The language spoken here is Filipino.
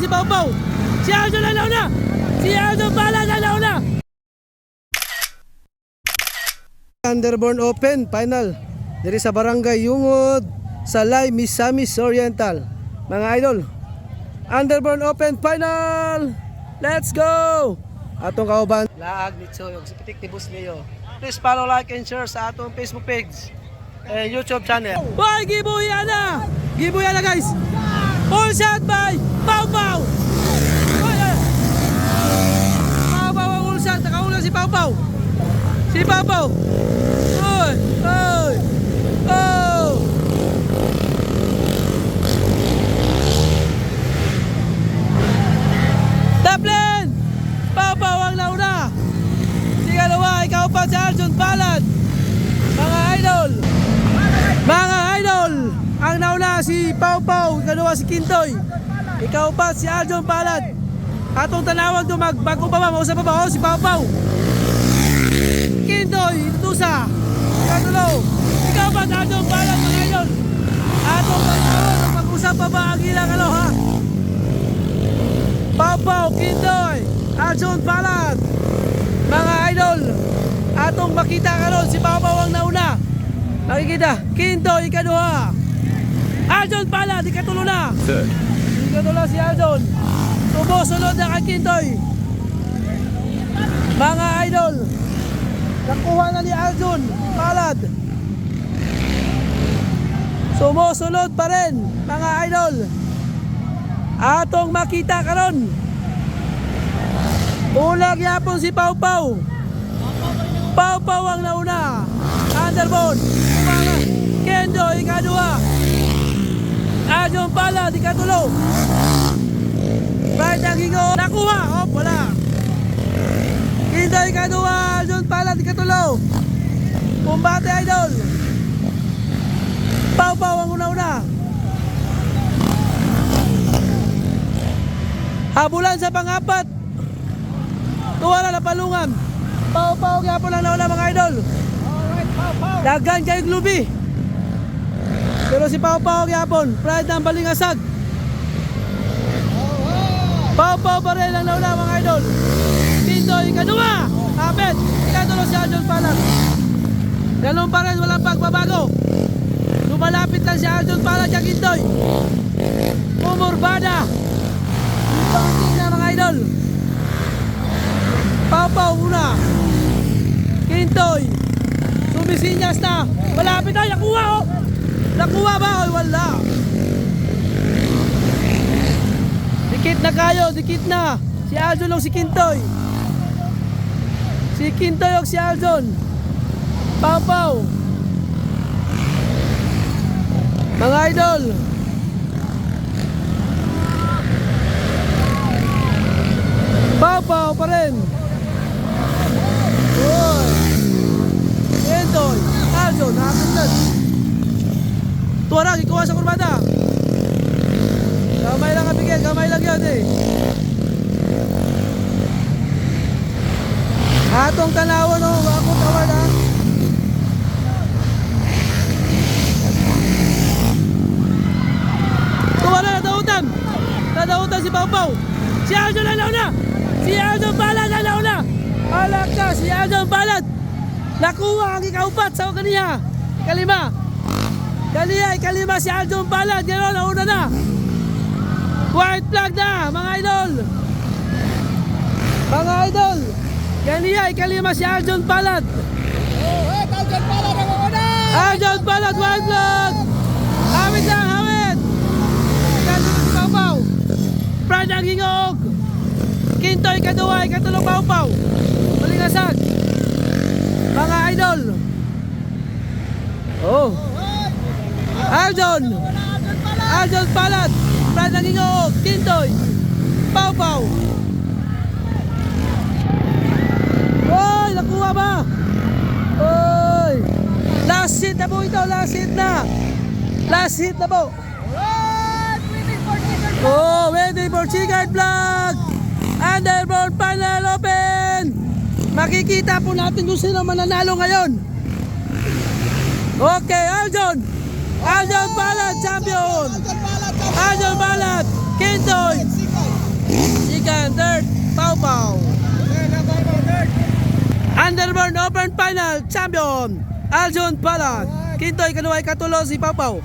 si Pau Pau. Si Aljon ang nauna. Si Aljon Palad ang nauna. Underborn Open Final diri sa Barangay Yungod, Salay, Misamis Oriental. Mga idol, Underborn Open Final. Let's go! Atong kauban laag ni Choy og sipitik ni Boss Leo. Please follow, like and share sa atong Facebook page and YouTube channel. Boy, gibuya na! Gibuya na guys! All shot by Pau Pau! Pau Pau ang all shot. Nakauna si Pau Pau. Si Pau Pau. Oy! Oy! Oh! Taplin! Pau Pau ang nauna. Si kalawa, ikaw pa si Aljon Palad. Mga idol! Mga idol! Ang nauna si Pau Pau, kalawa si Kintoy. Ikaw pa si Aljon Palad. Atong tanawan to magbago pa ba? Mausap pa ba? Si Pau Pau. Kintoy, Tusa. Katulo. Ikaw pa si Aljon Palad, mga idol. Atong tanawan, mag-usap pa ba ang ilang ano ha? Pau Pau, Kintoy, Aljon Palad. Mga idol, atong makita karon si Pau Pau ang nauna. Makikita, Kintoy ikaduha. Aljon Palad ikatulo na. Ikatulo si Aljon. Sumusunod na kay Kintoy. Mga idol, nakuha na ni Aljon Palad. Sumusunod pa rin, mga idol. Atong makita karon. Ulag yapon si Pau Pau. Pau Pau ang nauna. Underborn. Umanga. Kendo ikaduha. Aljon Palad ikatulo. Right ang higo. Nakuha. Oh, wala. Kendo ikaduha. Aljon Palad ikatulo. Kumbate idol. Pau Pau ang una-una. Habulan sa pangapat. Tuwara na palungan. Pau Pau kaya po lang nauna mga idol. Dagan kayong lubi. Pero si Pau Pau kaya po pride ng balingasag. Pau Pau pa rin ang nauna mga idol. Kintoy ikaduha. Kapit. Ikatulo si Aljon Palad. Ganun pa rin walang pagbabago. Lumalapit lang si Aljon Palad kaya Kintoy. Umurbada. Ipangin na mga idol. Pau Pau una. Kintoy. Sumisinyas na. Malapit na. Nakuha oh. Nakuha ba? Oy, wala. Dikit na kayo. Dikit na. Si Aljon o si Kintoy. Si Kintoy o si Aljon. Pau Pau. Mga idol. Pau Pau pa rin. Uy. Kintoy. Aljon. Nakakundan. Tuwarang. Ikuha sa kurbada. Kamay lang kapigil. Kamay lang yun eh. Atong tanawan o. Ako tawad ha. Tuwara na dautan. Nadautan si Pau Pau. Si Aljon ang nauna. Si Aljon Palad ang nauna. Alak ka, si Aljon Palad. Nakuha ang ikaupat sa kaniya. Ikalima. Kaniya, ikalima si Aljon Palad. Gano'n, nauna na. White flag na, mga idol. Mga idol. Kaniya, ikalima si Aljon Palad. Aljon Palad ang una! Aljon Palad, white flag. Hawit lang, hawit. Ikatulo si Pau Pau. Pride ang hingog. Kintoy kaduwa, ikatulong Pau Pau. Malingasag. Mga idol. Oh. Aljon. Aljon Palad. Pride ang hingog. Kintoy. Pau Pau. Oy, nakuha ba? Oy. Last hit na po ito, last hit na. Last hit na po. Oh, waiting for checkered flag. Underborn Final Open. Makikita po natin kung sino mananalo ngayon. Okay, Aljon. Aljon Palad, champion. Aljon Palad, Kintoy. final champion, Aljon Palad. Kintoy kanuway katulo si Pau Pau.